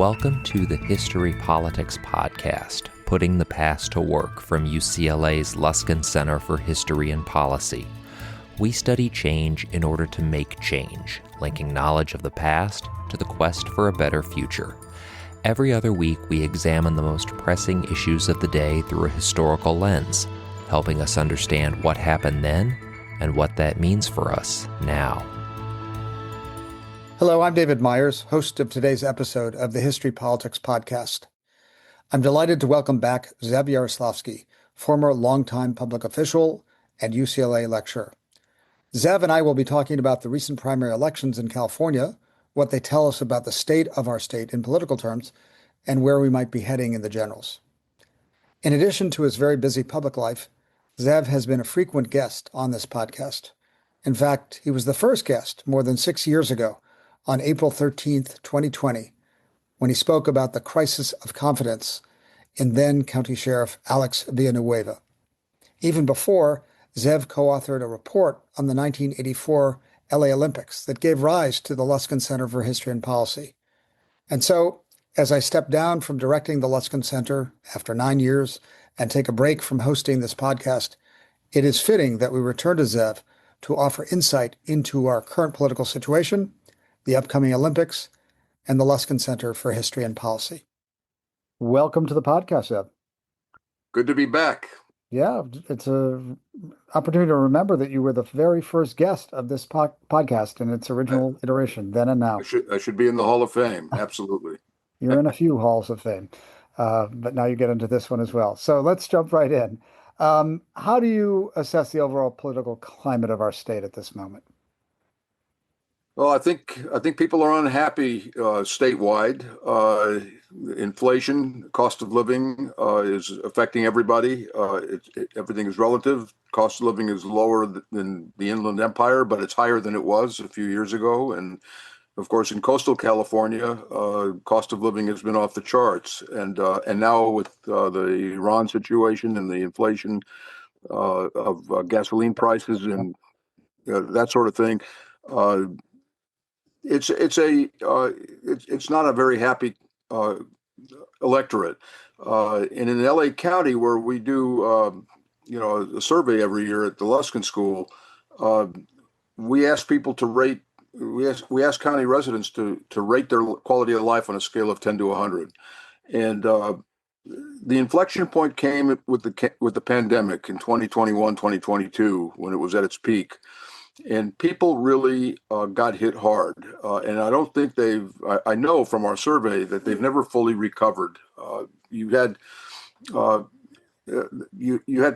Welcome to the History Politics Podcast, putting the past to work from UCLA's Luskin Center for History and Policy. We study change in order to make change, linking knowledge of the past to the quest for a better future. Every other week, we examine the most pressing issues of the day through a historical lens, helping us understand what happened then and what that means for us now. Hello, I'm David Myers, host of today's episode of the History Politics Podcast. I'm delighted to welcome back Zev Yaroslavsky, former longtime public official and UCLA lecturer. Zev and I will be talking about the recent primary elections in California, what they tell us about the state of our state in political terms, and where we might be heading in the generals. In addition to his very busy public life, Zev has been a frequent guest on this podcast. In fact, he was the first guest more than 6 years ago, on April 13th, 2020, when he spoke about the crisis of confidence in then County Sheriff Alex Villanueva. Even before, Zev co-authored a report on the 1984 LA Olympics that gave rise to the Luskin Center for History and Policy. And so, as I step down from directing the Luskin Center after 9 years and take a break from hosting this podcast, it is fitting that we return to Zev to offer insight into our current political situation, the upcoming Olympics, and the Luskin Center for History and Policy. Welcome to the podcast, Zev. Good to be back. Yeah, it's an opportunity to remember that you were the very first guest of this podcast in its original iteration, then and now. I should be in the Hall of Fame, absolutely. You're in a few halls of fame, but now you get into this one as well. So let's jump right in. How do you assess the overall political climate of our state at this moment? Well, I think people are unhappy statewide. Inflation, cost of living is affecting everybody. Everything is relative. Cost of living is lower than the Inland Empire, but it's higher than it was a few years ago. And of course, in coastal California, cost of living has been off the charts. And now with the Iran situation and the inflation of gasoline prices and that sort of thing. It's not a very happy electorate, and in LA County, where we do a survey every year at the Luskin School, we ask people to rate. We ask county residents to rate their quality of life on a scale of 10 to 100, and the inflection point came with the pandemic in 2021, 2022, when it was at its peak. And people really got hit hard. And I don't think I know from our survey that they've never fully recovered. You had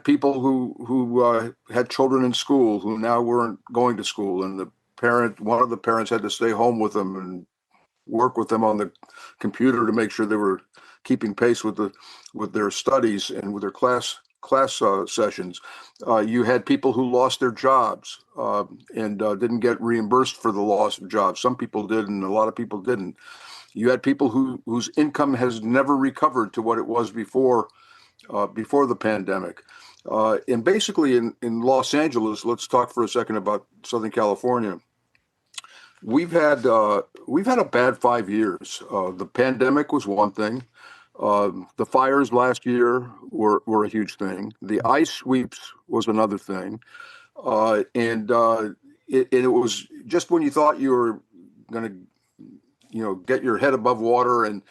people who had children in school who now weren't going to school. And one of the parents had to stay home with them and work with them on the computer to make sure they were keeping pace with their studies and with their class sessions. You had people who lost their jobs and didn't get reimbursed for the loss of jobs. Some people did, and a lot of people didn't. You had people whose income has never recovered to what it was before the pandemic. And basically, in Los Angeles, let's talk for a second about Southern California. We've had a bad 5 years. The pandemic was one thing. The fires last year were a huge thing. The ice sweeps was another thing. And it was just when you thought you were going to, get your head above water and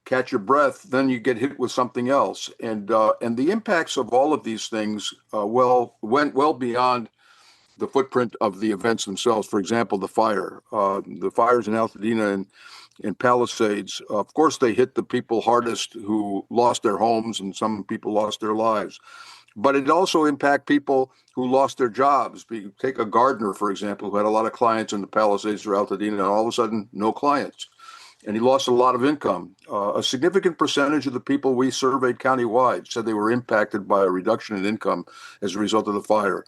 catch your breath, then you get hit with something else. And the impacts of all of these things, went well beyond the footprint of the events themselves. For example, the fires in Altadena and Palisades, of course, they hit the people hardest who lost their homes, and some people lost their lives. But it also impacted people who lost their jobs. Take a gardener, for example, who had a lot of clients in the Palisades or Altadena, and all of a sudden, no clients. And he lost a lot of income. A significant percentage of the people we surveyed countywide said they were impacted by a reduction in income as a result of the fire.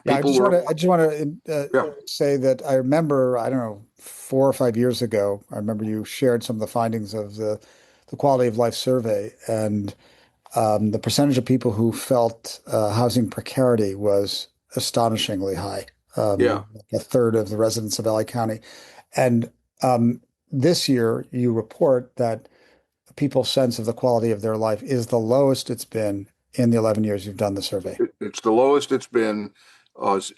I just want to say that I remember, 4 or 5 years ago, I remember you shared some of the findings of the quality of life survey, and the percentage of people who felt housing precarity was astonishingly high. A third of the residents of LA County. And this year you report that people's sense of the quality of their life is the lowest it's been in the 11 years you've done the survey. It's the lowest it's been this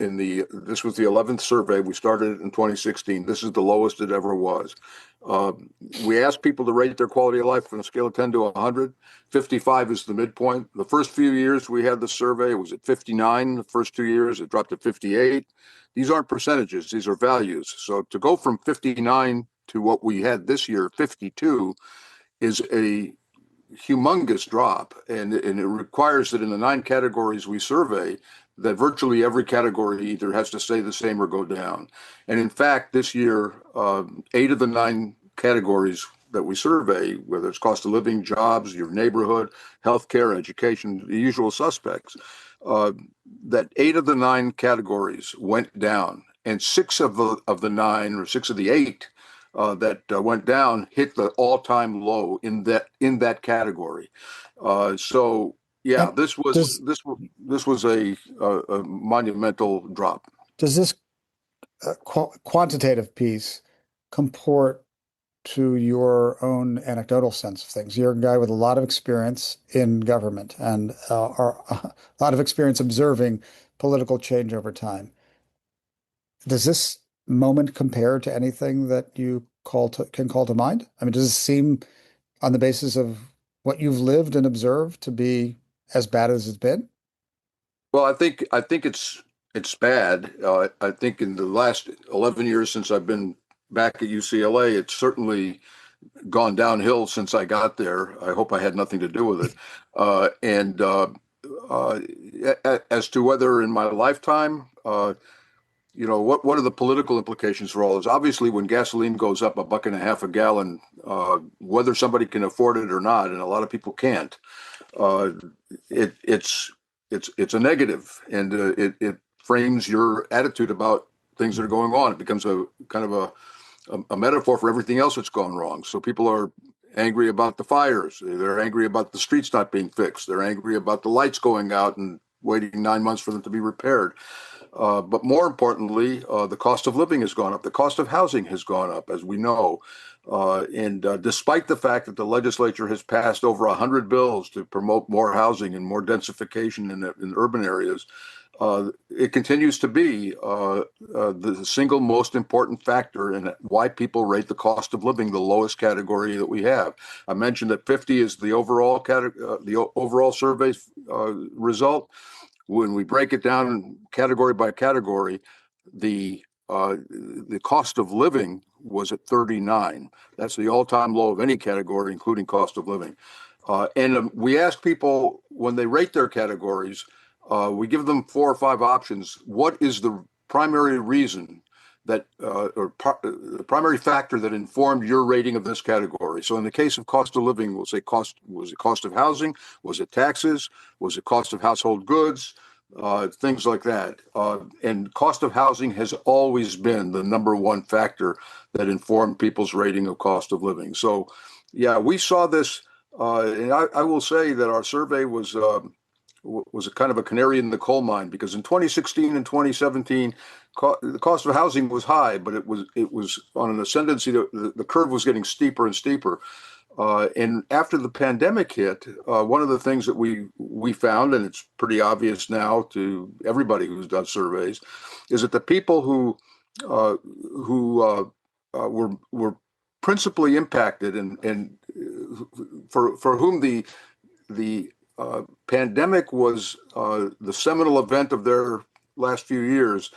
was the 11th survey. We started in 2016. This is the lowest it ever was. Uh, we asked people to rate their quality of life on a scale of 10 to 100. 55 is the midpoint. The first few years we had the survey, it was at 59. The first 2 years, it dropped to 58. These aren't percentages, these are values. So to go from 59 to what we had this year, 52, is a humongous drop. And it requires that in the 9 categories we survey, that virtually every category either has to stay the same or go down. And in fact, this year, 8 of the 9 categories that we survey, whether it's cost of living, jobs, your neighborhood, healthcare, education, the usual suspects, that 8 of the 9 categories went down, and 6 of the 9 or 6 of the 8 that went down hit the all-time low in that category. So yeah, And this was a monumental drop. does this quantitative piece comport to your own anecdotal sense of things? You're a guy with a lot of experience in government and a lot of experience observing political change over time. Does this moment compare to anything that you can call to mind? I mean, does it seem, on the basis of what you've lived and observed, to be as bad as it's been? Well, I think it's bad. I think in the last 11 years since I've been back at UCLA, it's certainly gone downhill since I got there. I hope I had nothing to do with it. As to whether in my lifetime, what are the political implications for all this? Obviously, when gasoline goes up $1.50 a gallon, whether somebody can afford it or not, and a lot of people can't, it's a negative, and it frames your attitude about things that are going on. It becomes a kind of a metaphor for everything else that's gone wrong. So people are angry about the fires. They're angry about the streets not being fixed. They're angry about the lights going out and waiting 9 months for them to be repaired. But more importantly, the cost of living has gone up. The cost of housing has gone up, as we know. And despite the fact that the legislature has passed over 100 bills to promote more housing and more densification in urban areas, it continues to be the single most important factor in why people rate the cost of living the lowest category that we have. I mentioned that 50 is the overall survey result. When we break it down category by category, the cost of living was at 39. That's the all-time low of any category, including cost of living. And we ask people when they rate their categories, we give them 4 or 5 options. What is the primary reason that, the primary factor that informed your rating of this category? So in the case of cost of living, we'll say was it cost of housing? Was it taxes? Was it cost of household goods? Things like that. And cost of housing has always been the number one factor that informed people's rating of cost of living. So yeah, we saw this, and I will say that our survey was a kind of a canary in the coal mine, because in 2016 and 2017, the cost of housing was high, but it was on an ascendancy. The curve was getting steeper and steeper. And after the pandemic hit, one of the things that we found, and it's pretty obvious now to everybody who's done surveys, is that the people who were principally impacted and for whom the pandemic was the seminal event of their last few years,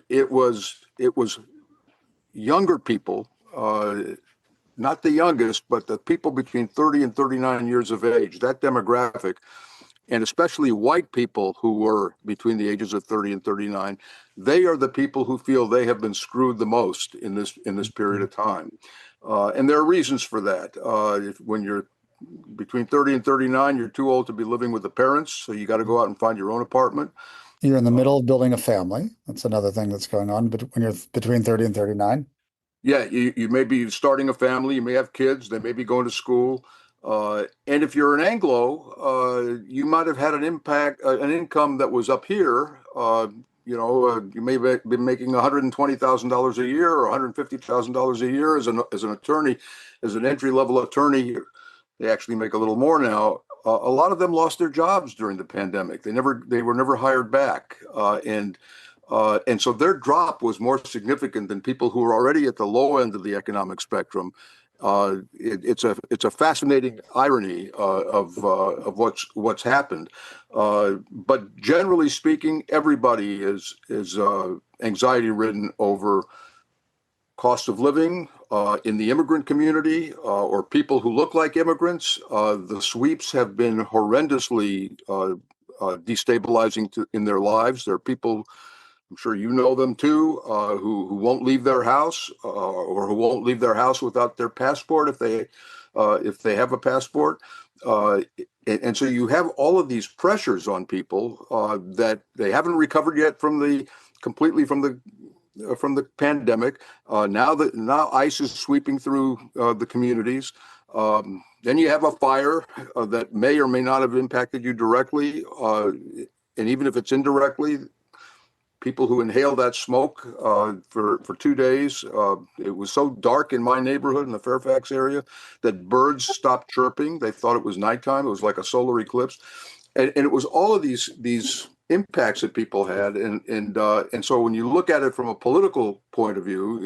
it was younger people, not the youngest, but the people between 30 and 39 years of age, that demographic, and especially white people who were between the ages of 30 and 39, they are the people who feel they have been screwed the most in this period of time. And there are reasons for that. When you're between 30 and 39, you're too old to be living with the parents, so you got to go out and find your own apartment. You're in the middle of building a family. That's another thing that's going on when you're between 30 and 39. Yeah, you may be starting a family, you may have kids, they may be going to school. And if you're an Anglo, you might have had an income that was up here, you may have been making $120,000 a year or $150,000 a year as an attorney, as an entry-level attorney. They actually make a little more now. A lot of them lost their jobs during the pandemic. They were never hired back, and so their drop was more significant than people who were already at the low end of the economic spectrum. It's a fascinating irony of what's happened. But generally speaking, everybody is anxiety ridden over cost of living in the immigrant community or people who look like immigrants. The sweeps have been horrendously destabilizing in their lives. There are people, I'm sure you know them too, who won't leave their house or who won't leave their house without their passport if they have a passport. And so you have all of these pressures on people that they haven't recovered yet completely from the pandemic. Now ICE is sweeping through the communities. Then you have a fire that may or may not have impacted you directly, and even if it's indirectly, people who inhale that smoke for 2 days. It was so dark in my neighborhood in the Fairfax area that birds stopped chirping. They thought it was nighttime. It was like a solar eclipse, and it was all of these impacts that people had, and so when you look at it from a political point of view,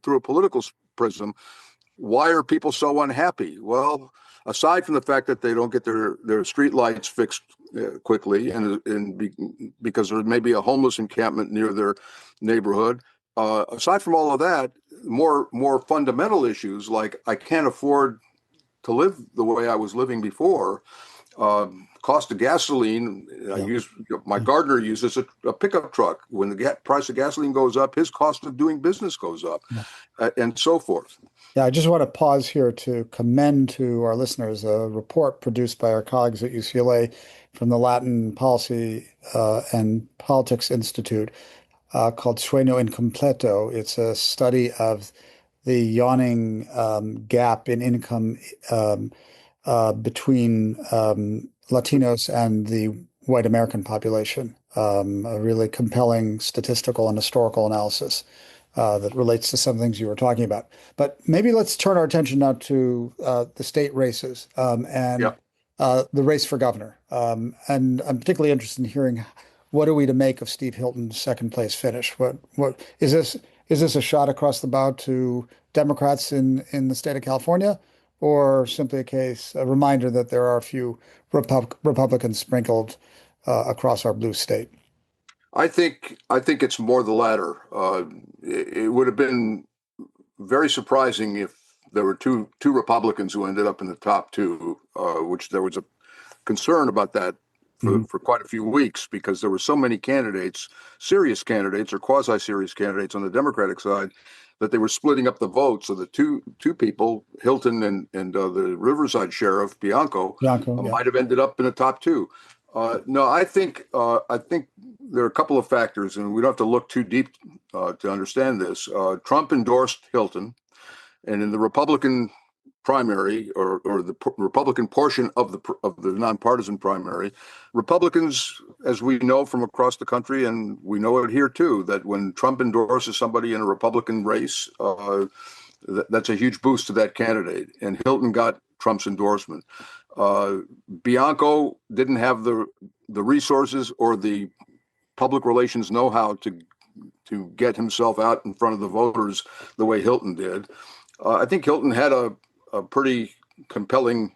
through a political prism, why are people so unhappy? Well, aside from the fact that they don't get their street lights fixed quickly, because there may be a homeless encampment near their neighborhood, aside from all of that, more fundamental issues like I can't afford to live the way I was living before. Cost of gasoline. My gardener uses a pickup truck. When the price of gasoline goes up, his cost of doing business goes up, and so forth. Yeah, I just want to pause here to commend to our listeners a report produced by our colleagues at UCLA from the Latin Policy and Politics Institute called Sueño Incompleto. It's a study of the yawning gap in income between Latinos and the white American population. A really compelling statistical and historical analysis that relates to some things you were talking about. But maybe let's turn our attention now to the state races and the race for governor. And I'm particularly interested in hearing what are we to make of Steve Hilton's second place finish? What is this? Is this a shot across the bow to Democrats in the state of California, or simply a reminder that there are a few Republicans sprinkled across our blue state? I think it's more the latter. It would have been very surprising if there were two Republicans who ended up in the top two, which there was a concern about that for quite a few weeks because there were so many candidates, serious candidates or quasi-serious candidates on the Democratic side, that they were splitting up the vote. So the two people, Hilton and the Riverside Sheriff Bianco might have ended up in the top two. No, I think there are a couple of factors, and we don't have to look too deep to understand this. Trump endorsed Hilton, and in the Republican primary or the Republican portion of the nonpartisan primary, Republicans, as we know from across the country, and we know it here too, that when Trump endorses somebody in a Republican race, that's a huge boost to that candidate. And Hilton got Trump's endorsement. Bianco didn't have the resources or the public relations know-how to get himself out in front of the voters the way Hilton did. I think Hilton had a pretty compelling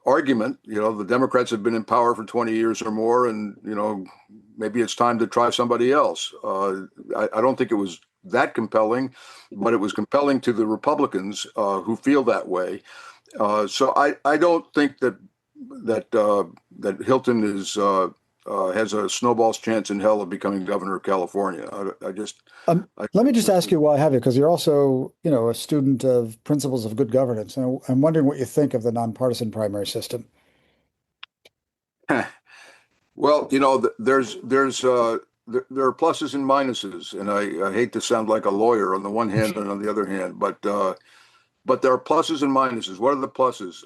argument. The Democrats have been in power for 20 years or more, and maybe it's time to try somebody else. I don't think it was that compelling, but it was compelling to the Republicans who feel that way. So I don't think that Hilton has a snowball's chance in hell of becoming governor of California. Let me just ask you while I have you, because you're also a student of principles of good governance, and I'm wondering what you think of the nonpartisan primary system. Well, there are pluses and minuses, and I hate to sound like a lawyer on the one hand and on the other hand, but there are pluses and minuses. What are the pluses?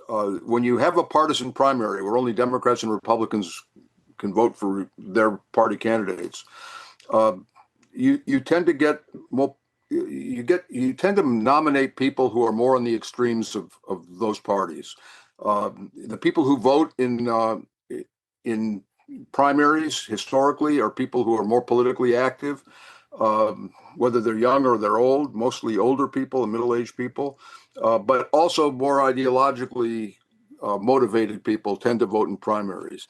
When you have a partisan primary where only Democrats and Republicans can vote for their party candidates. You tend to get more. You tend to nominate people who are more on the extremes of those parties. The people who vote in primaries historically are people who are more politically active, whether they're young or they're old, mostly older people and middle-aged people, but also more ideologically motivated people tend to vote in primaries.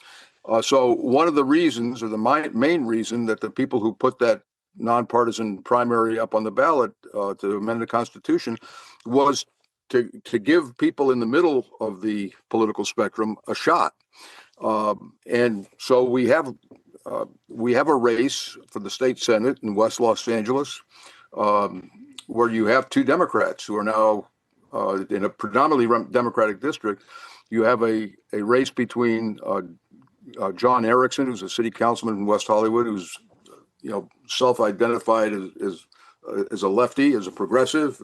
So one of the reasons, or the main reason, that the people who put that nonpartisan primary up on the ballot to amend the Constitution was to give people in the middle of the political spectrum a shot. And so we have a race for the state Senate in West Los Angeles, where you have two Democrats who are now in a predominantly Democratic district. You have a race between John Erickson, who's a city councilman in West Hollywood, who's self-identified as a lefty, as a progressive,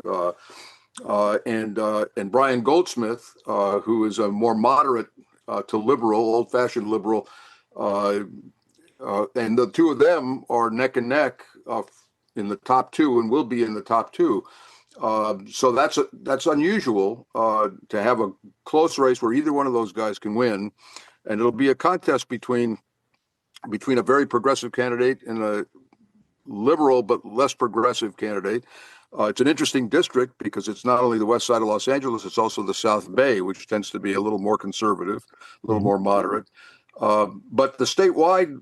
and Brian Goldsmith, who is a more moderate to liberal, old-fashioned liberal, and the two of them are neck and neck in the top two, and will be in the top two. So that's unusual to have a close race where either one of those guys can win, and it'll be a contest between a very progressive candidate and a liberal but less progressive candidate. It's an interesting district because it's not only the west side of Los Angeles, it's also the South Bay, which tends to be a little more conservative, a little more moderate. But the statewide,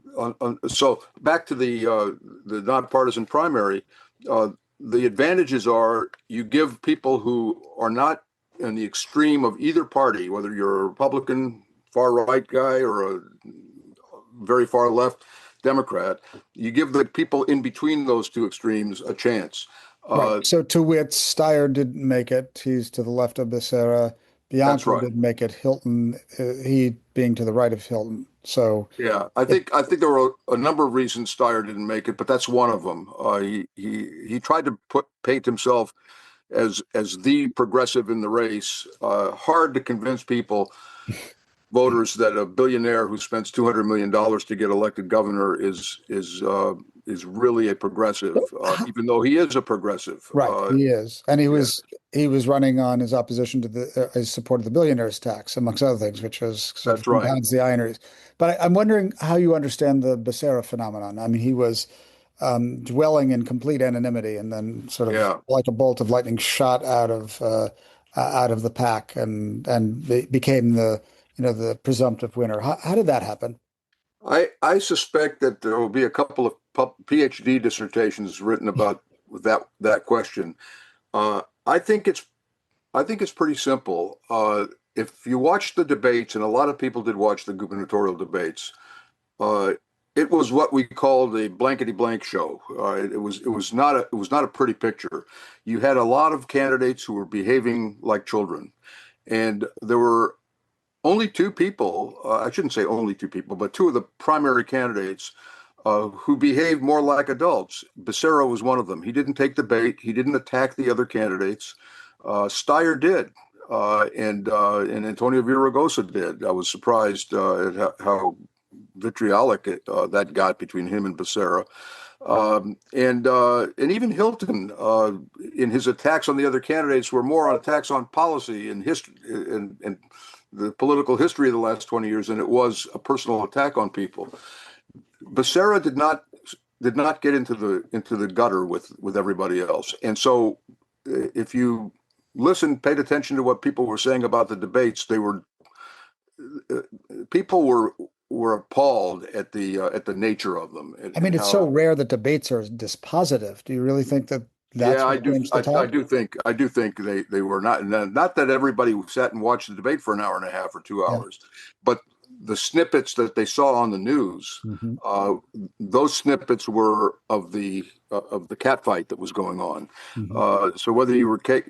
so back to the nonpartisan primary, the advantages are you give people who are not in the extreme of either party, whether you're a Republican far right guy or a very far left Democrat, you give the people in between those two extremes a chance. Right. So to wit, Steyer didn't make it. He's to the left of Becerra. Bianco didn't make it. Hilton, he being to the right of Hilton. So yeah, I think there were a number of reasons Steyer didn't make it, but that's one of them. He tried to paint himself as the progressive in the race. Hard to convince voters that a billionaire who spends $200 million to get elected governor is really a progressive, even though he is a progressive. Right, he is, and he was running on his opposition to his support of the billionaires tax, amongst other things, which was compounds the ironies. But I'm wondering how you understand the Becerra phenomenon. I mean, he was dwelling in complete anonymity, and then sort of like a bolt of lightning shot out of the pack, and became the presumptive winner. How did that happen? I suspect that there will be a couple of PhD dissertations written about that question. I think it's pretty simple. If you watch the debates, and a lot of people did watch the gubernatorial debates, it was what we called a blankety blank show. It was not a pretty picture. You had a lot of candidates who were behaving like children, and there were only two people, I shouldn't say only two people, but two of the primary candidates who behaved more like adults. Becerra was one of them. He didn't take the bait. He didn't attack the other candidates. Steyer did, and Antonio Villaraigosa did. I was surprised at how vitriolic that got between him and Becerra. And even Hilton, in his attacks on the other candidates, were more on attacks on policy and history and the political history of the last 20 years than it was a personal attack on people. Becerra did not get into the gutter with everybody else. And so if you paid attention to what people were saying about the debates, people were appalled at the nature of them. I mean, it's so rare that debates are dispositive. Do you really think that? I do think they were not that everybody sat and watched the debate for an hour and a half or 2 hours, but the snippets that they saw on the news, those snippets were of the catfight that was going on. So whether you were Kate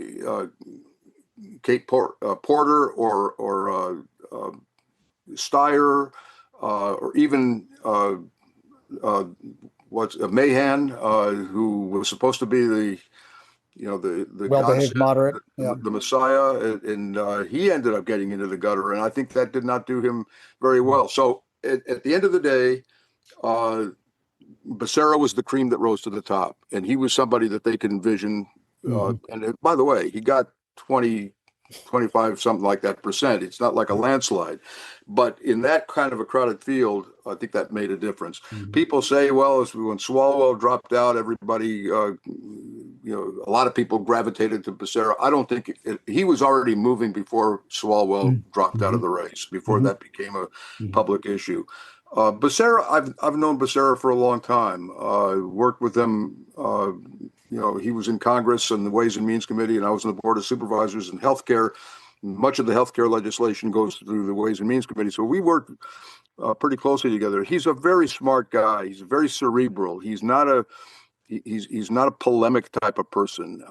Porter or Steyer or even Mahan, who was supposed to be the well-behaved moderate, the Messiah, and he ended up getting into the gutter, and I think that did not do him very well. So at the end of the day, Becerra was the cream that rose to the top, and he was somebody that they could envision. And by the way, he got 20, 25, something like that percent. It's not like a landslide, but in that kind of a crowded field, I think that made a difference. People say, well, when Swalwell dropped out, everybody, a lot of people gravitated to Becerra. I don't think he was already moving before Swalwell dropped out of the race, before that became a public issue. Becerra, I've known Becerra for a long time. Worked with him. He was in Congress and the Ways and Means Committee, and I was on the Board of Supervisors in healthcare. Much of the healthcare legislation goes through the Ways and Means Committee, so we worked pretty closely together. He's a very smart guy. He's very cerebral. He's not a polemic type of person,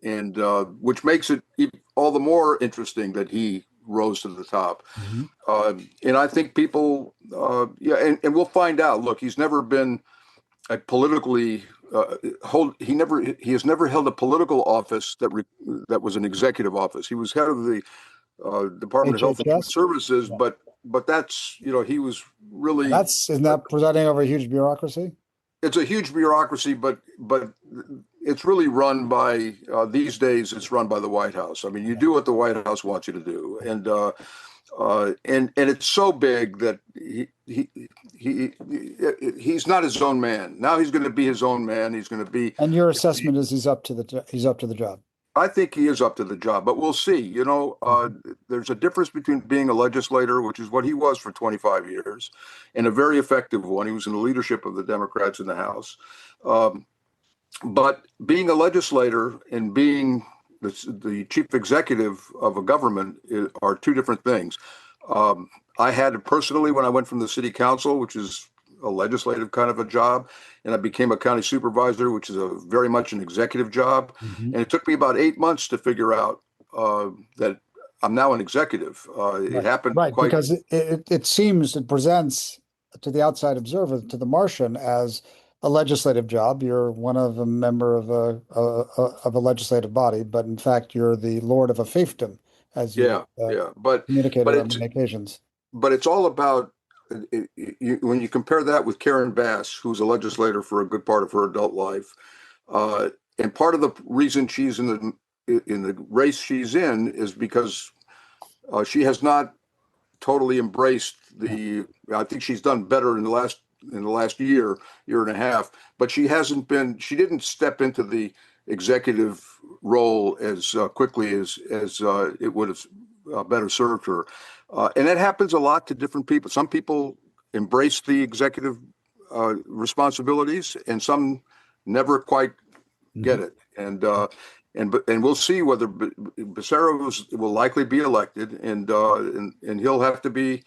and which makes it all the more interesting that he rose to the top. And I think people, and we'll find out. Look, he's never been a politically he has never held a political office that was an executive office. He was head of the Department of Health and Human Services, but that's he was really isn't that presiding over a huge bureaucracy? It's a huge bureaucracy, but it's really run by these days. It's run by the White House. I mean, you do what the White House wants you to do, and it's so big that he's not his own man. Now he's going to be his own man. He's going to be. And your assessment is he's up to the job. I think he is up to the job, but we'll see. There's a difference between being a legislator, which is what he was for 25 years, and a very effective one. He was in the leadership of the Democrats in the House. But being a legislator and being the chief executive of a government are two different things. I had it personally when I went from the city council, which is a legislative kind of a job, and I became a county supervisor, which is very much an executive job. And it took me about 8 months to figure out that I'm now an executive. It happened because it presents to the outside observer, to the Martian, as a legislative job. You're one of a member of a legislative body, but in fact, you're the lord of a fiefdom, as you communicated on many occasions. But it's all about when you compare that with Karen Bass, who's a legislator for a good part of her adult life, and part of the reason she's in the race she's in is because she has not totally embraced I think she's done better in the last year and a half, but she didn't step into the executive role as quickly as it would have better served her. And that happens a lot to different people. Some people embrace the executive responsibilities, and some never quite get it. And we'll see whether Becerra will likely be elected, and he'll have to be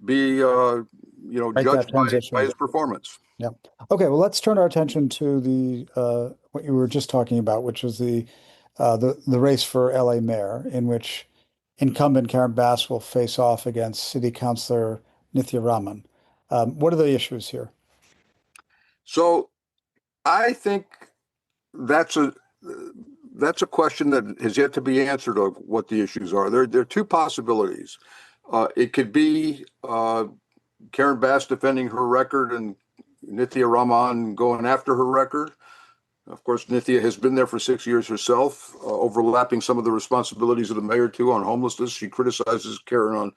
judged by his performance. Yeah. Okay. Well, let's turn our attention to the what you were just talking about, which was the race for LA mayor, in which incumbent Karen Bass will face off against City Councilor Nithya Raman. What are the issues here? So, I think that's a question that has yet to be answered of what the issues are. There are two possibilities. It could be Karen Bass defending her record and Nithya Raman going after her record. Of course, Nithya has been there for 6 years herself, overlapping some of the responsibilities of the mayor, too, on homelessness. She criticizes Karen on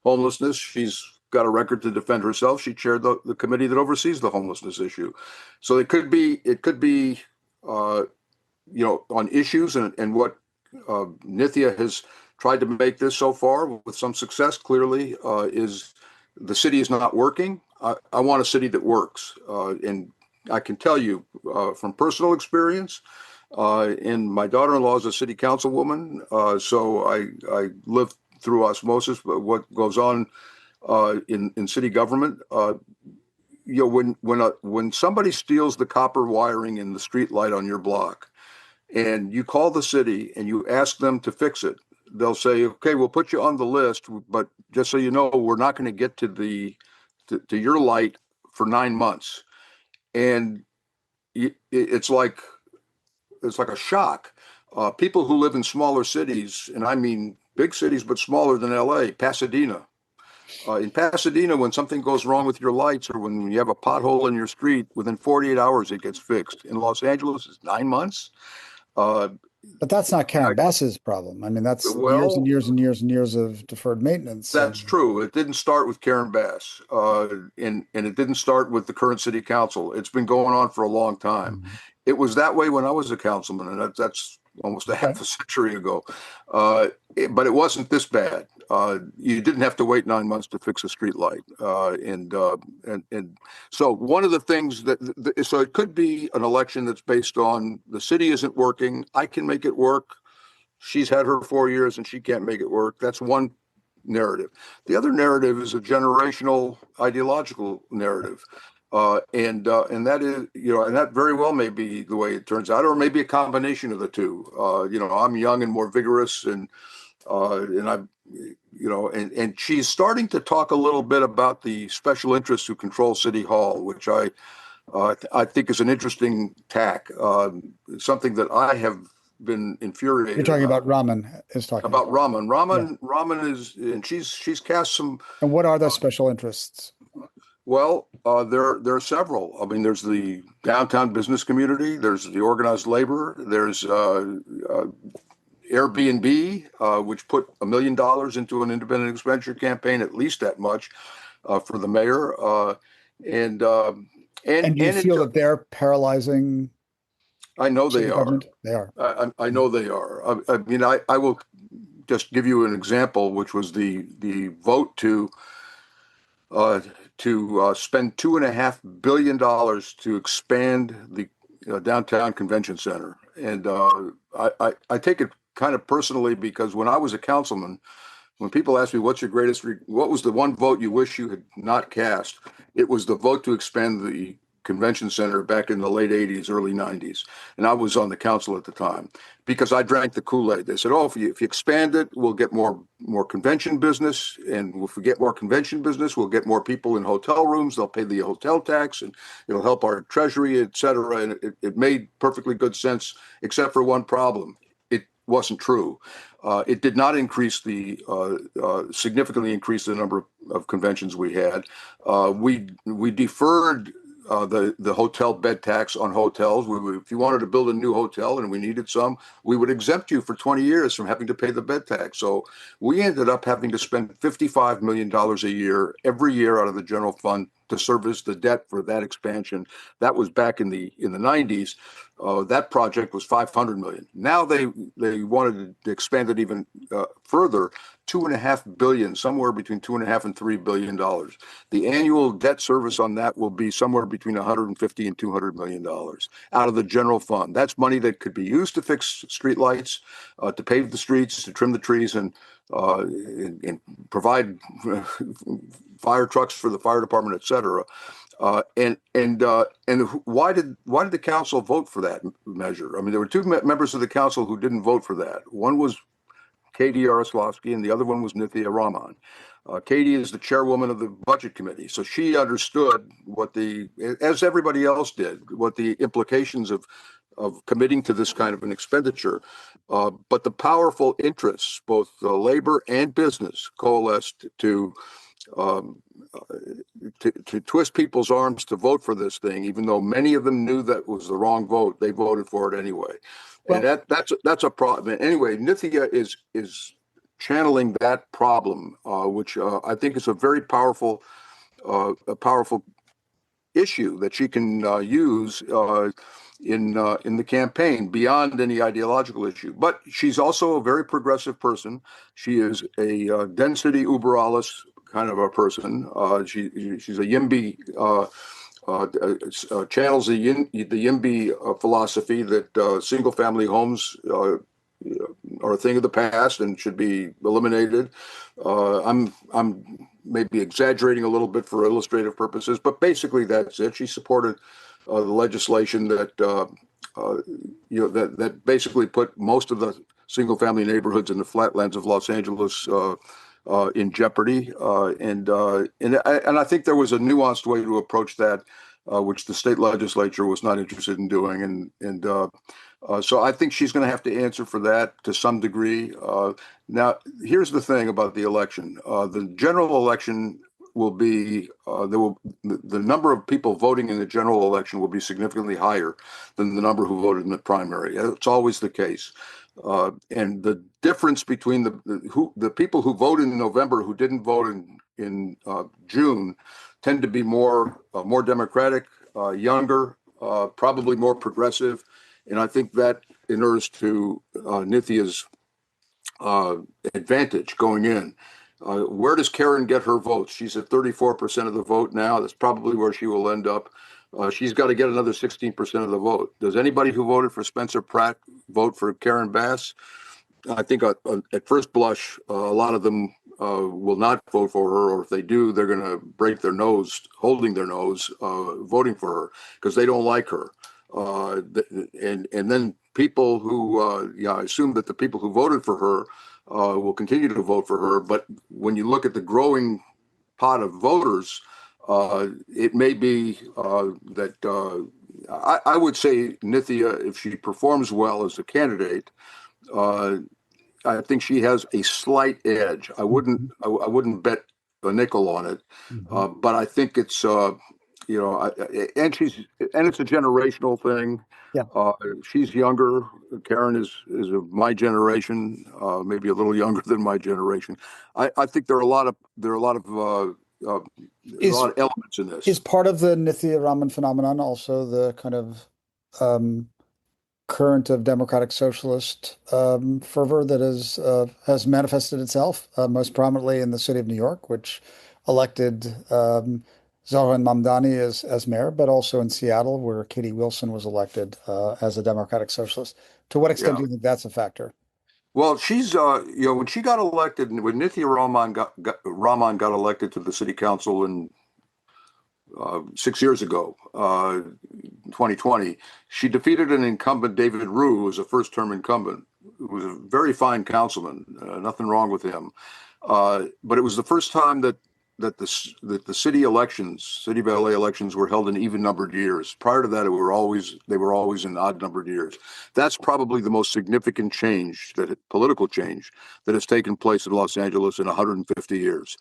homelessness. She's got a record to defend herself. She chaired the committee that oversees the homelessness issue. So it could be on issues and what Nithya has tried to make this so far with some success, clearly, is the city is not working. I want a city that works. And I can tell you from personal experience, and my daughter-in-law is a city councilwoman, so I live through osmosis what goes on in city government. When somebody steals the copper wiring in the street light on your block, and you call the city and you ask them to fix it, they'll say, "Okay, we'll put you on the list, but just so you know, we're not going to get to your light for 9 months." And it's like a shock. People who live in smaller cities, and I mean big cities, but smaller than LA, Pasadena, In Pasadena, when something goes wrong with your lights or when you have a pothole in your street, within 48 hours it gets fixed. In Los Angeles, it's 9 months. Uh, But that's not I, Karen Bass's problem. I mean, that's years and well, years and years and years of deferred maintenance. that's And true. It didn't start with Karen Bass, and it didn't start with the current city council. It's been going on for a long time. Mhm. It was that way when I was a councilman, and that's almost a Okay. half a century ago. But it wasn't this bad. You didn't have to wait 9 months to fix a street light, and so one of the things so it could be an election that's based on the city isn't working. I can make it work. She's had her 4 years and she can't make it work. That's one narrative. The other narrative is a generational ideological narrative. And that is, and that very well may be the way it turns out, or maybe a combination of the two. I'm young and more vigorous, and I, and she's starting to talk a little bit about the special interests who control City Hall, which I think is an interesting tack, something that I have been infuriated You're talking about Raman is talking about Raman. Yeah. Raman is, and she's cast some. And what are those special interests? Well, there are several. I mean, there's the downtown business community. There's the organized labor. There's Airbnb, which put $1 million into an independent expenditure campaign, at least that much, for the mayor. And And do you feel that they're paralyzing I know they city are. government? They are. I know they are. I mean, I will just give you an example, which was the vote to spend $2.5 billion to expand the downtown convention center. And I take it kind of personally because when I was a councilman, when people ask me what was the one vote you wish you had not cast, it was the vote to expand the convention center back in the late 80s, early 90s. And I was on the council at the time because I drank the Kool-Aid. They said, oh, if you expand it, we'll get more convention business. And if we get more convention business, we'll get more people in hotel rooms. They'll pay the hotel tax and it'll help our treasury, et cetera. And it made perfectly good sense, except for one problem. It wasn't true. It did not significantly increase the number of conventions we had. We deferred the hotel bed tax on hotels. If you wanted to build a new hotel and we needed some, we would exempt you for 20 years from having to pay the bed tax. So we ended up having to spend $55 million a year, every year out of the general fund to service the debt for that expansion. That was back in the 90s. That project was $500 million. Now they wanted to expand it even further, $2.5 billion, somewhere between $2.5 and $3 billion. The annual debt service on that will be somewhere between $150 and $200 million out of the general fund. That's money that could be used to fix street lights, to pave the streets, to trim the trees, and provide fire trucks for the fire department, et cetera. And why did the council vote for that measure? I mean, there were two members of the council who didn't vote for that. One was Katie Yaroslavsky, and the other one was Nithya Raman. Katie is the chairwoman of the budget committee, so she understood as everybody else did, what the implications of committing to this kind of an expenditure. But the powerful interests, both labor and business, coalesced to twist people's arms to vote for this thing, even though many of them knew that was the wrong vote. They voted for it anyway. Well, and that's a problem. Anyway, Nithya is channeling that problem, which I think is a very powerful issue that she can use in the campaign beyond any ideological issue. But she's also a very progressive person. She is a density uber alles kind of a person. She's a YIMBY, channels the YIMBY philosophy that single family homes are a thing of the past and should be eliminated. I'm maybe exaggerating a little bit for illustrative purposes, but basically that's it. She supported the legislation that that basically put most of the single family neighborhoods in the flatlands of Los Angeles in jeopardy, and I think there was a nuanced way to approach that, which the state legislature was not interested in doing, and So I think she's going to have to answer for that to some degree. Now, here's the thing about the election. The general election will be, the number of people voting in the general election will be significantly higher than the number who voted in the primary. It's always the case. And the difference between the people who voted in November who didn't vote in June tend to be more democratic, younger, probably more progressive, and I think that inures to Nithya's advantage going in. Where does Karen get her votes? She's at 34% of the vote now. That's probably where she will end up. She's got to get another 16% of the vote. Does anybody who voted for Spencer Pratt vote for Karen Bass? I think at first blush, a lot of them will not vote for her, or if they do, they're going to break their nose, holding their nose, voting for her because they don't like her. And then people who, I assume that the people who voted for her will continue to vote for her. But when you look at the growing pot of voters, it may be that I would say Nithya, if she performs well as a candidate, I think she has a slight edge. I wouldn't bet a nickel on it, but I think it's and it's a generational thing. Yeah. She's younger. Karen is of my generation, maybe a little younger than my generation. I think there are a lot of elements in this. Is part of the Nithya Raman phenomenon also the kind of current of democratic socialist fervor that has manifested itself most prominently in the city of New York, which elected Zohran Mamdani as mayor, but also in Seattle, where Katie Wilson was elected as a democratic socialist. To what extent do you think that's a factor? Well, she's when she got elected, when Nithya Raman got elected to the city council in 6 years ago, 2020, she defeated an incumbent, David Rue, who was a first-term incumbent, who was a very fine councilman. Nothing wrong with him. But it was the first time that the city of LA elections were held in even-numbered years. Prior to that, they were always in odd-numbered years. That's probably the most significant political change that has taken place in Los Angeles in 150 years.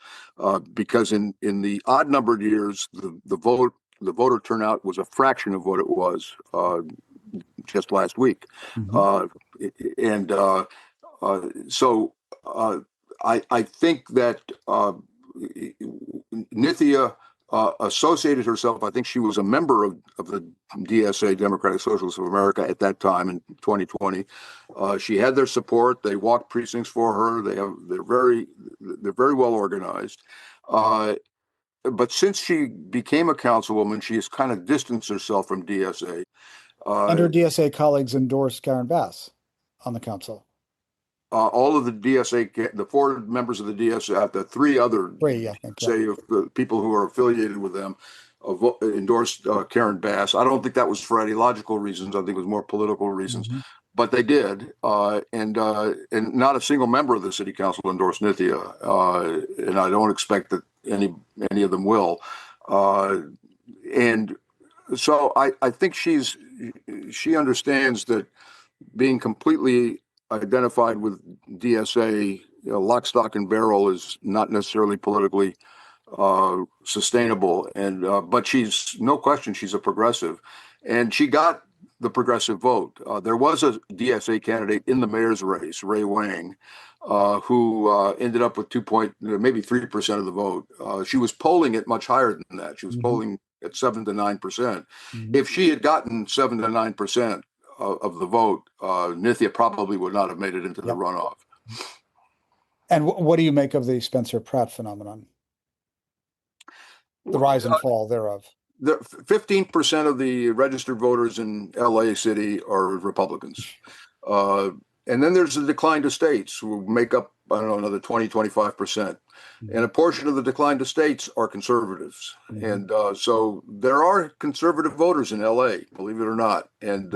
Because in the odd-numbered years, the voter turnout was a fraction of what it was just last week. So I think that Nithya associated herself. I think she was a member of the DSA, Democratic Socialists of America, at that time in 2020. She had their support. They walked precincts for her. They're very well organized. But since she became a councilwoman, she has kind of distanced herself from DSA. And her DSA colleagues endorsed Karen Bass on the council. All of the DSA, the four members of the DSA, the three other the people who are affiliated with them, endorsed Karen Bass. I don't think that was for ideological reasons. I think it was more political reasons. But they did, and not a single member of the city council endorsed Nithya, and I don't expect that any of them will. And so I think she understands that being completely identified with DSA, lock, stock, and barrel, is not necessarily politically sustainable. And but she's no question she's a progressive, and she got the progressive vote. There was a DSA candidate in the mayor's race, Ray Wang, who ended up with maybe 3% of the vote. She was polling it much higher than that. She was polling at 7 to 9%. If she had gotten 7 to 9% of the vote, Nithya probably would not have made it into the runoff. And what do you make of the Spencer Pratt phenomenon? The rise and fall thereof. 15% of the registered voters in LA City are Republicans. And then there's the decline to states who make up, I don't know, another 20, 25%. And a portion of the decline to states are conservatives. And so there are conservative voters in LA, believe it or not. And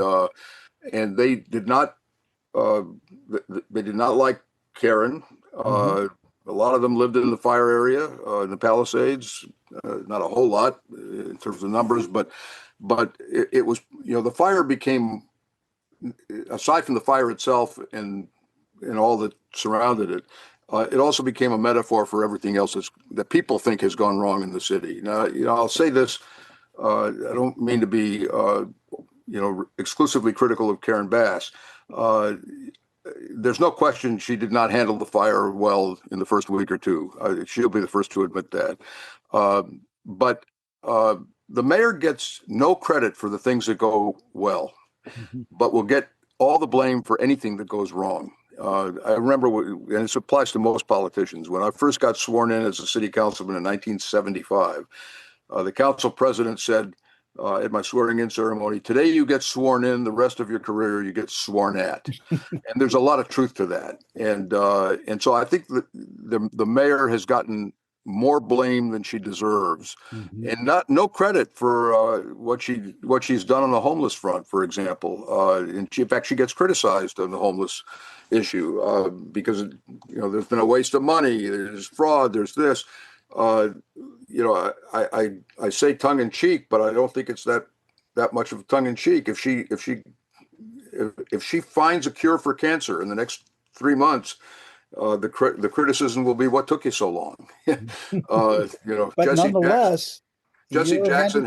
they did not like Karen. A lot of them lived in the fire area, in the Palisades. Not a whole lot in terms of numbers, but it was, the fire became aside from the fire itself and all that surrounded it, it also became a metaphor for everything else that people think has gone wrong in the city. Now, I'll say this: I don't mean to be, exclusively critical of Karen Bass. There's no question she did not handle the fire well in the first week or two. She'll be the first to admit that. But the mayor gets no credit for the things that go well, but will get all the blame for anything that goes wrong. I remember, and this applies to most politicians, when I first got sworn in as a city councilman in 1975, the council president said at my swearing in ceremony, "Today you get sworn in, the rest of your career you get sworn at." And there's a lot of truth to that. And so I think that the mayor has gotten more blame than she deserves, and no credit for what she's done on the homeless front, for example. And in fact, she gets criticized on the homeless issue because there's been a waste of money, there's fraud, there's this. I say tongue in cheek, but I don't think it's that much of tongue in cheek. If she finds a cure for cancer in the next 3 months, the criticism will be, "What took you so long?" But nonetheless, Jesse Jackson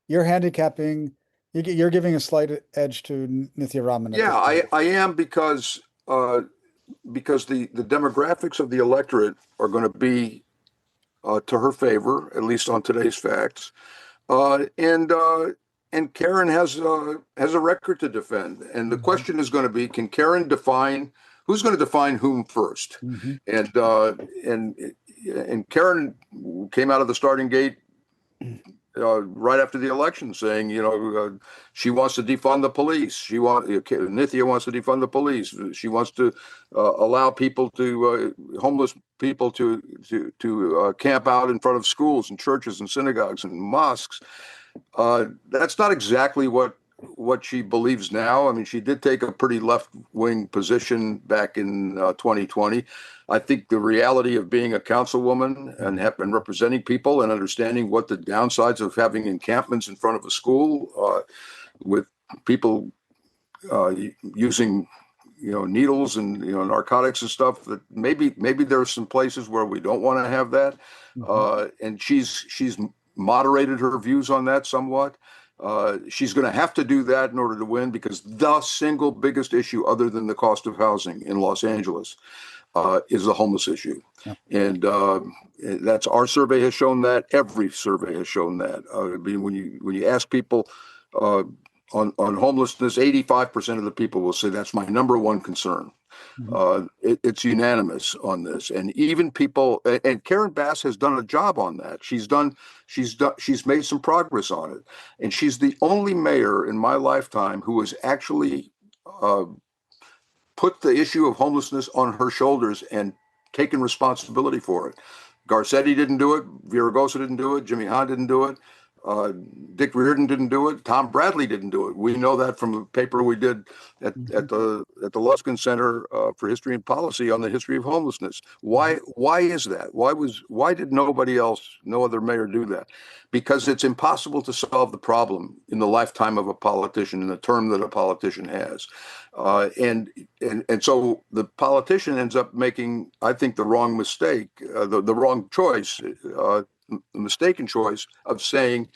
you're handicapping. You're giving a slight edge to Nithya Raman. Yeah, I am because the demographics of the electorate are going to be to her favor, at least on today's facts, and Karen has a record to defend, and the question is going to be: Can Karen define who's going to define whom first? And Karen came out of the starting gate right after the election, saying, she wants to defund the police. Nithya wants to defund the police. She wants to allow people homeless people to camp out in front of schools and churches and synagogues and mosques. That's not exactly what she believes now. I mean, she did take a pretty left-wing position back in 2020. I think the reality of being a councilwoman and representing people and understanding what the downsides of having encampments in front of a school with people using needles and narcotics and stuff, that maybe there are some places where we don't want to have that. And she's moderated her views on that somewhat. She's going to have to do that in order to win, because the single biggest issue, other than the cost of housing in Los Angeles, is the homeless issue. And that's, our survey has shown that. Every survey has shown that. When you ask people on homelessness, 85% of the people will say that's my number one concern. It's unanimous on this, and even people, and Karen Bass has done a job on that. She's made some progress on it, and she's the only mayor in my lifetime who has actually put the issue of homelessness on her shoulders and taken responsibility for it. Garcetti didn't do it. Viragosa didn't do it. Jimmy Hahn didn't do it. Dick Reardon didn't do it. Tom Bradley didn't do it. We know that from a paper we did at the Luskin Center for History and Policy on the history of homelessness. Why is that? Why did no other mayor do that? Because it's impossible to solve the problem in the lifetime of a politician, in the term that a politician has. And so the politician ends up making, I think, the wrong mistake, the wrong choice, the mistaken choice of saying,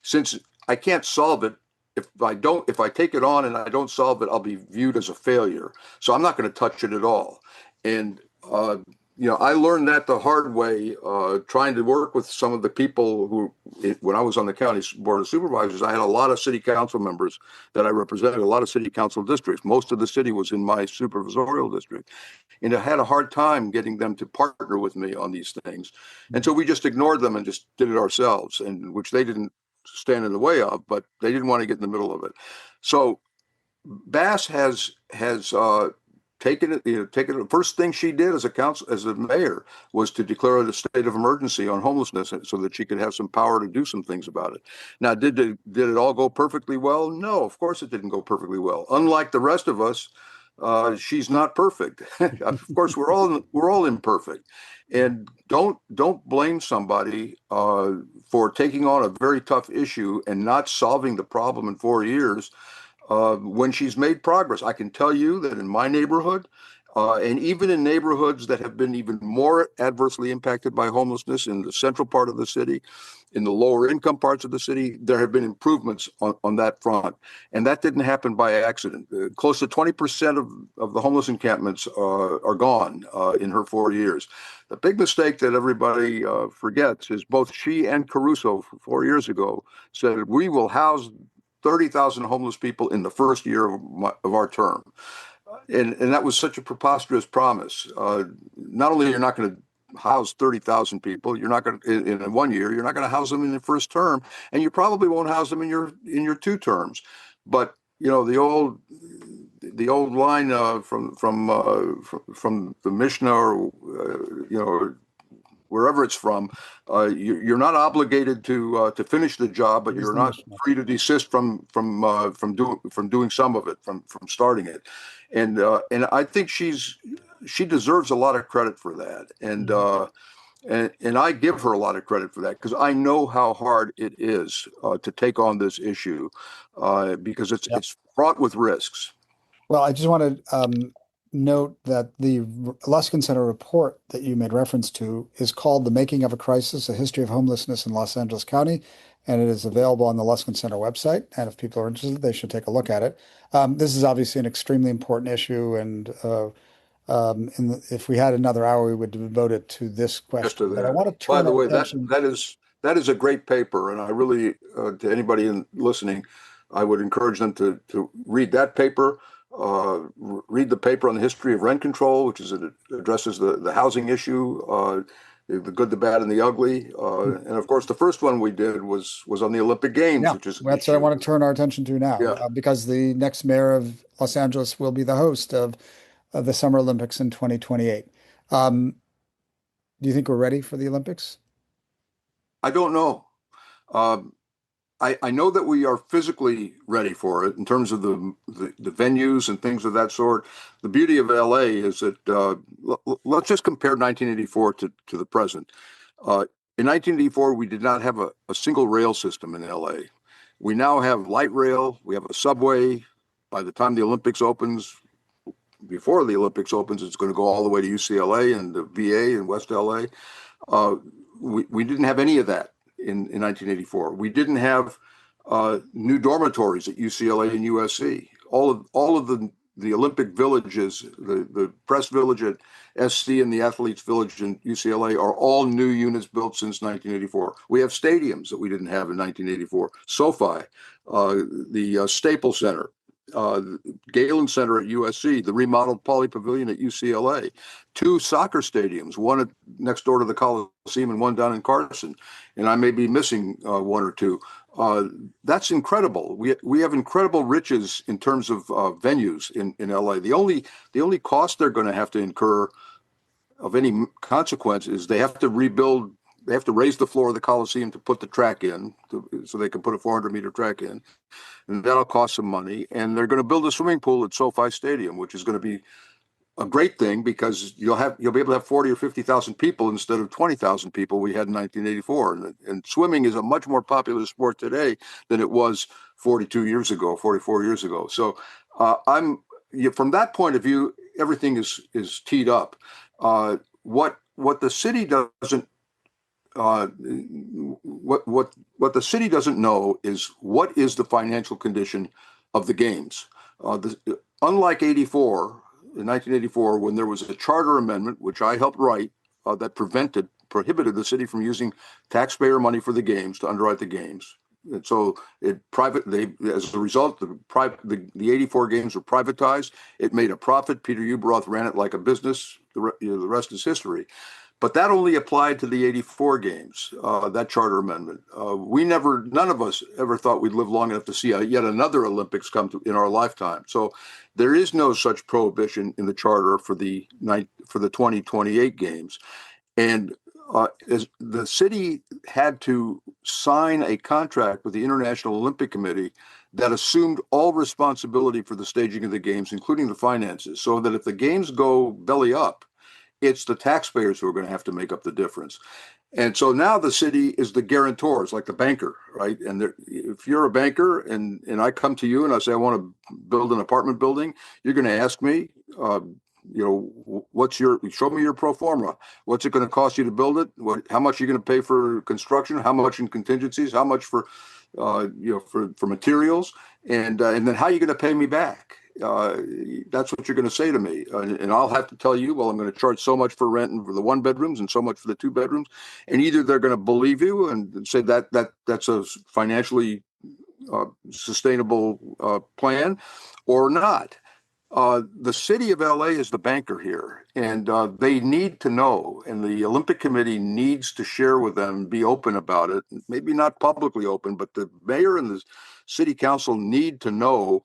since I can't solve it, if I take it on and I don't solve it, I'll be viewed as a failure. So I'm not going to touch it at all. And I learned that the hard way, trying to work with some of the people who, when I was on the county board of supervisors, I had a lot of city council members that I represented, a lot of city council districts. Most of the city was in my supervisorial district. And I had a hard time getting them to partner with me on these things. And so we just ignored them and just did it ourselves, and which they didn't stand in the way of, but they didn't want to get in the middle of it. So Bass has taken it. The first thing she did as a mayor was to declare a state of emergency on homelessness, so that she could have some power to do some things about it. Now, did it all go perfectly well? No, of course it didn't go perfectly well. Unlike the rest of us, she's not perfect. Of course, we're all imperfect, and don't blame somebody for taking on a very tough issue and not solving the problem in 4 years. when she's made progress. I can tell you that in my neighborhood, and even in neighborhoods that have been even more adversely impacted by homelessness in the central part of the city, in the lower income parts of the city, there have been improvements on that front. And that didn't happen by accident. Close to 20% of the homeless encampments are gone in her 4 years. The big mistake that everybody forgets is both she and Caruso 4 years ago said, we will house 30,000 homeless people in the first year of our term. And that was such a preposterous promise. Not only you're not going to house 30,000 people, you're not going to in 1 year, you're not going to house them in the first term, and you probably won't house them in your 2 terms. But you know the old line from the Mishnah, or wherever it's from, you're not obligated to finish the job, but you're not free to desist from doing some of it, from starting it, and I think she deserves a lot of credit for that, and I give her a lot of credit for that, because I know how hard it is to take on this issue, because it's fraught with risks. Well, I just want to note that the Luskin Center report that you made reference to is called The Making of a Crisis, A History of Homelessness in Los Angeles County, and it is available on the Luskin Center website. And if people are interested, they should take a look at it. This is obviously an extremely important issue, and if we had another hour, we would devote it to this question. But I want to turn By the way, attention. that is a great paper, and I really, to anybody listening, I would encourage them to read that paper. Read the paper on the history of rent control, which addresses the housing issue, the good, the bad, and the ugly. And of course, the first one we did was on the Olympic Games, which is that's what I want to turn our attention to now, because the next mayor of Los Angeles will be the host of the Summer Olympics in 2028. Do you think we're ready for the Olympics? I don't know. I know that we are physically ready for it in terms of the venues and things of that sort. The beauty of LA is that let's just compare 1984 to the present. In 1984, we did not have a single rail system in LA. We now have light rail. We have a subway. By the time the Olympics opens, before the Olympics opens, it's going to go all the way to UCLA and the VA in West LA. We didn't have any of that in 1984. We didn't have new dormitories at UCLA and USC. All of the Olympic villages, the press village at SC and the athletes village in UCLA are all new units built since 1984. We have stadiums that we didn't have in 1984. SoFi, the Staples Center, Galen Center at USC, the remodeled Pauley Pavilion at UCLA, 2 soccer stadiums, one next door to the Coliseum and one down in Carson, and I may be missing 1 or 2. That's incredible. We have incredible riches in terms of venues in LA. The only cost they're going to have to incur of any consequence is they have to rebuild. They have to raise the floor of the Coliseum to put the track in, so they can put a 400-meter track in, and that'll cost some money. And they're going to build a swimming pool at SoFi Stadium, which is going to be a great thing, because you'll be able to have 40 or 50,000 people instead of 20,000 people we had in 1984. And swimming is a much more popular sport today than it was 44 years ago. So from that point of view, everything is teed up. What the city doesn't what the city doesn't know is what is the financial condition of the games. Unlike 1984, when there was a charter amendment, which I helped write, that prohibited the city from using taxpayer money for the games to underwrite the games. And so as a result, the 84 games were privatized. It made a profit. Peter Ueberroth ran it like a business. The rest is history. But that only applied to the 84 games, that charter amendment. None of us ever thought we'd live long enough to see yet another Olympics come in our lifetime. So there is no such prohibition in the charter for the 2028 games. And as the city had to sign a contract with the International Olympic Committee that assumed all responsibility for the staging of the games, including the finances, so that if the games go belly up, It's the taxpayers who are going to have to make up the difference. And so now the city is the guarantor. It's like the banker, right? And if you're a banker and I come to you and I say, I want to build an apartment building, you're going to ask me, show me your pro forma. What's it going to cost you to build it? How much are you going to pay for construction? How much in contingencies? How much for materials? And then how are you going to pay me back? That's what you're going to say to me. And I'll have to tell you, well, I'm going to charge so much for rent and for the 1 bedrooms and so much for the 2 bedrooms. And either they're going to believe you and say that's a financially sustainable plan or not. The city of LA is the banker here, and they need to know, and the Olympic Committee needs to share with them, be open about it. Maybe not publicly open, but the mayor and the city council need to know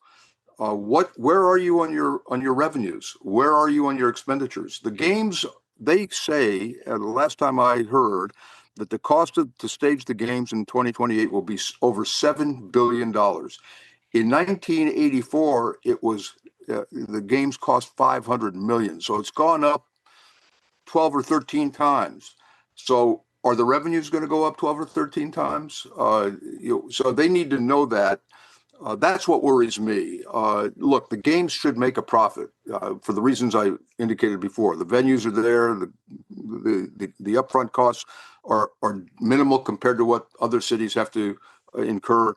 where are you on your revenues? Where are you on your expenditures? The games, they say, the last time I heard, that the cost to stage the games in 2028 will be over $7 billion. In 1984, it was the games cost $500 million. So it's gone up 12 or 13 times. So are the revenues going to go up 12 or 13 times? So they need to know that. That's what worries me. Look, the games should make a profit for the reasons I indicated before. The venues are there. The upfront costs are minimal compared to what other cities have to incur.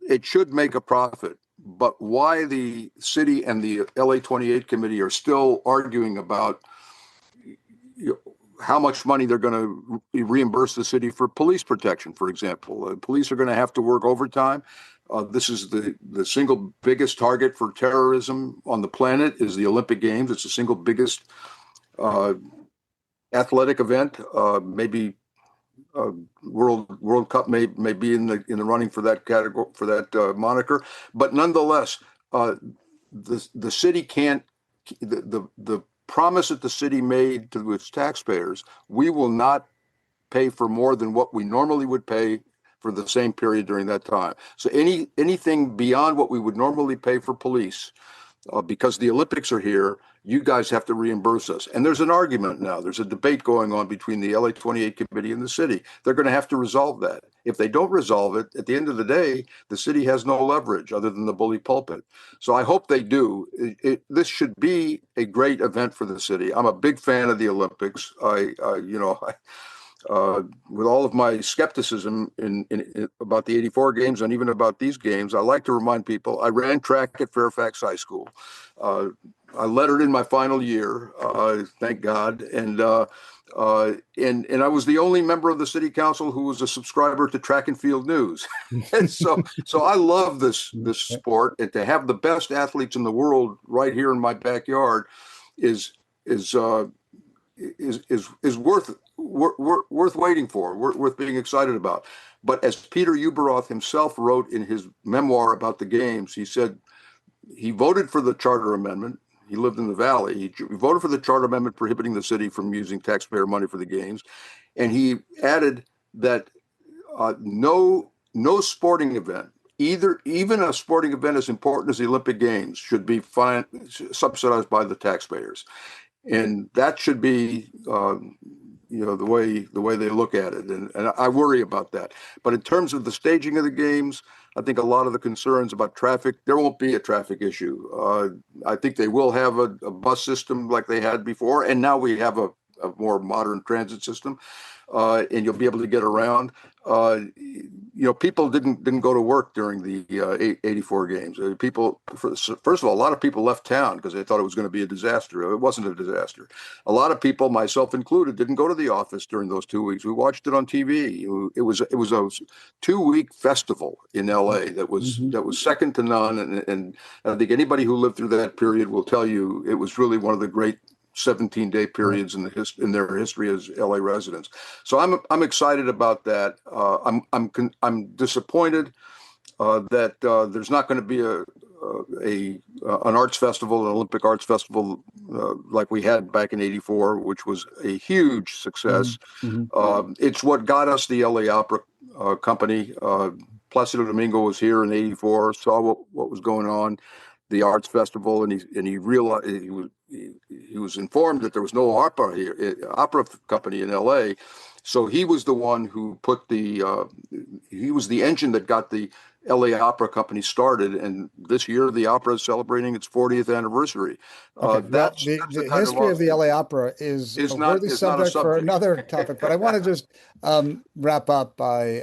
It should make a profit. But why the city and the LA 28 committee are still arguing about how much money they're going to reimburse the city for police protection, for example. Police are going to have to work overtime. This is the single biggest target for terrorism on the planet is the Olympic Games. It's the single biggest athletic event. Maybe World Cup may be in the running for that category, for that moniker. But nonetheless, the city can't. The promise that the city made to its taxpayers, we will not pay for more than what we normally would pay for the same period during that time. So anything beyond what we would normally pay for police, because the Olympics are here, you guys have to reimburse us. And there's an argument now. There's a debate going on between the LA 28 committee and the city. They're going to have to resolve that. If they don't resolve it, at the end of the day, the city has no leverage other than the bully pulpit. So I hope they do. This should be a great event for the city. I'm a big fan of the Olympics. With all of my skepticism in about the 84 games and even about these games, I like to remind people I ran track at Fairfax High School. I lettered in my final year, thank God, and I was the only member of the city council who was a subscriber to Track and Field News. And so I love this sport, and to have the best athletes in the world right here in my backyard is worth waiting for, worth being excited about. But as Peter Uberoth himself wrote in his memoir about the games, he said he voted for the charter amendment. He lived in the Valley. He voted for the charter amendment prohibiting the city from using taxpayer money for the games. And he added that no sporting event, even a sporting event as important as the Olympic Games, should be subsidized by the taxpayers. And that should be, the way they look at it. And I worry about that. But in terms of the staging of the games, I think a lot of the concerns about traffic, there won't be a traffic issue. I think they will have a bus system like they had before. And now we have a more modern transit system. And you'll be able to get around. People didn't go to work during the 84 games. First of all, a lot of people left town because they thought it was going to be a disaster. It wasn't a disaster. A lot of people, myself included, didn't go to the office during those 2 weeks. We watched it on TV. It was a 2-week festival in LA that was second to none. And I think anybody who lived through that period will tell you it was really one of the great 17-day periods in their history as LA residents. So I'm excited about that. I'm disappointed that there's not going to be an arts festival, an Olympic arts festival like we had back in ¡84, which was a huge success. Mm-hmm. It's what got us the LA Opera Company. Placido Domingo was here in '84, saw what was going on, the arts festival, and he realized he was informed that there was no opera company in L.A. So he was the one who put he was the engine that got the LA Opera Company started, and this year the opera is celebrating its 40th anniversary. Okay. The history of the LA Opera is a worthy subject for another topic, but I want to just wrap up by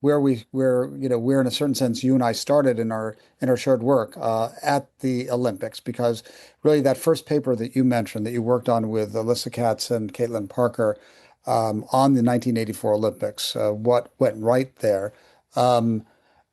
where in a certain sense you and I started in our shared work at the Olympics, because really that first paper that you mentioned that you worked on with Alyssa Katz and Caitlin Parker on the 1984 Olympics, what went right there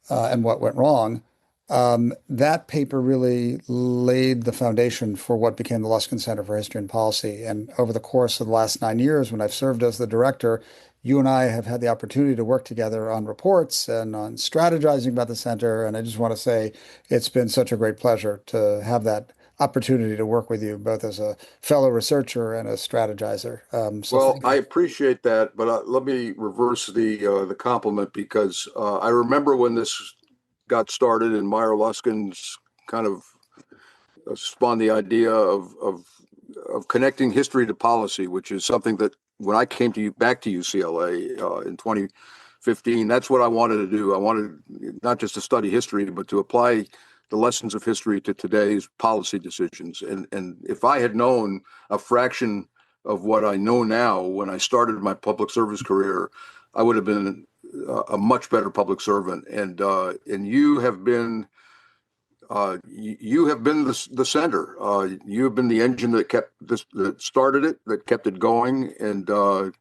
and what went wrong. That paper really laid the foundation for what became the Luskin Center for History and Policy. And over the course of the last 9 years, when I've served as the director, you and I have had the opportunity to work together on reports and on strategizing about the center. And I just want to say it's been such a great pleasure to have that opportunity to work with you, both as a fellow researcher and a strategizer. Well, I appreciate that, but let me reverse the compliment, because I remember when this got started and Meyer Luskin's kind of spawned the idea of connecting history to policy, which is something that when I came back to UCLA in 2015, that's what I wanted to do. I wanted not just to study history, but to apply the lessons of history to today's policy decisions. And if I had known a fraction of what I know now when I started my public service career, I would have been a much better public servant. And you have been the center. You have been the engine that started it, that kept it going. And I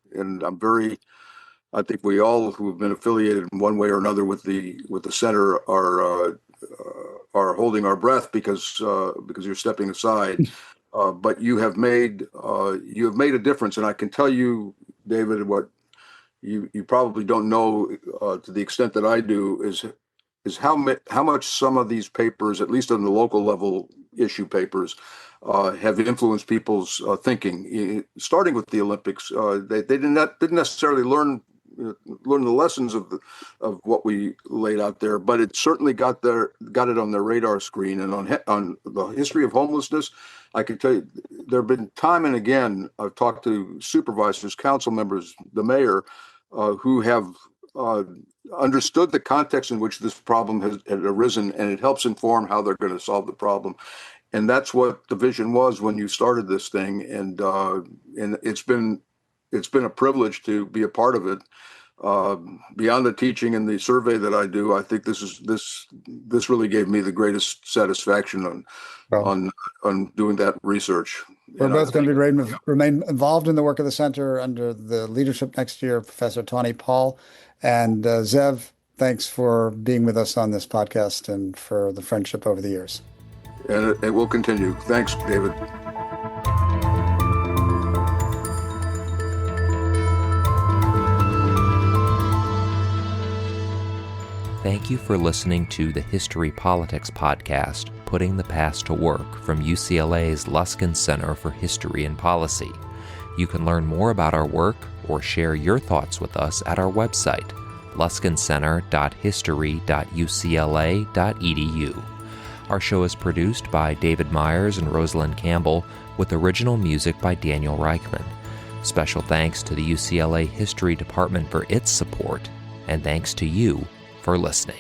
think we all who have been affiliated in one way or another with the center are holding our breath because you're stepping aside. But you have made a difference, and I can tell you, David, what you probably don't know to the extent that I do is how much some of these papers, at least on the local level issue papers, have influenced people's thinking. Starting with the Olympics, they didn't necessarily learn the lessons of what we laid out there, but it certainly got it on their radar screen. And on the history of homelessness, I can tell you there have been time and again I've talked to supervisors, council members, the mayor, who have understood the context in which this problem had arisen, and it helps inform how they're going to solve the problem. And that's what the vision was when you started this thing, and it's been a privilege to be a part of it. Beyond the teaching and the survey that I do, I think this really gave me the greatest satisfaction on doing that research. We're both going to remain involved in the work of the center under the leadership next year of Professor Tawny Paul. And Zev, thanks for being with us on this podcast and for the friendship over the years. And it will continue. Thanks, David. Thank you for listening to the History Politics Podcast, Putting the Past to Work, from UCLA's Luskin Center for History and Policy. You can learn more about our work or share your thoughts with us at our website, luskincenter.history.ucla.edu. Our show is produced by David Myers and Rosalind Campbell, with original music by Daniel Reichman. Special thanks to the UCLA History Department for its support, and thanks to you for listening.